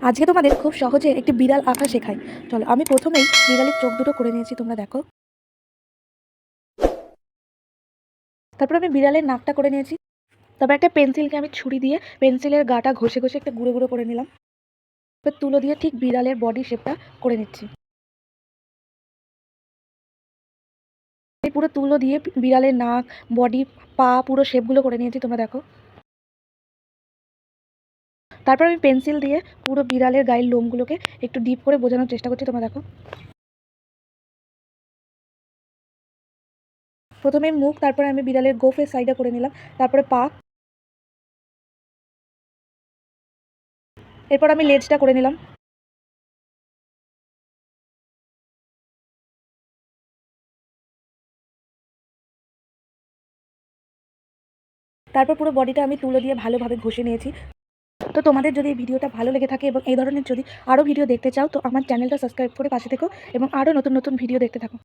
আজকে তোমাদের খুব সহজে একটি বিড়াল আঁকা শেখাই। চলো, আমি প্রথমেই বিড়ালের চোখ দুটো করে নিয়েছি, তোমরা দেখো। তারপর আমি বিড়ালের নাকটা করে নিয়েছি। তারপর একটা পেন্সিলকে আমি ছুরি দিয়ে পেন্সিলের গাটা ঘষে ঘষে একটা গুঁড়ো গুঁড়ো করে নিলাম। এবার তুলো দিয়ে ঠিক বিড়ালের বডি শেপটা করে নিচ্ছি। এই পুরো তুলো দিয়ে বিড়ালের নাক, বডি, পা পুরো শেপগুলো করে নিয়েছি, তোমরা দেখো। তারপর আমি পেন্সিল দিয়ে পুরো বিড়ালের গায়ের লোমগুলোকে একটু ডিপ করে বোঝানোর চেষ্টা করছি, তোমরা দেখো। প্রথমে মুখ, তারপরে আমি বিড়ালের গোফের সাইডে করে নিলাম, তারপরে পা, এরপর আমি লেজটা করে নিলাম। তারপর পুরো বডিটা আমি তুলো দিয়ে ভালোভাবে ঘষে নিয়েছি। তো তোমাদের যদি এই ভিডিওটা ভালো লেগে থাকে এবং এই ধরনের যদি আরও ভিডিও দেখতে চাও, তো আমার চ্যানেলটা সাবস্ক্রাইব করে পাশে থেকো এবং আরও নতুন নতুন ভিডিও দেখতে থাকো।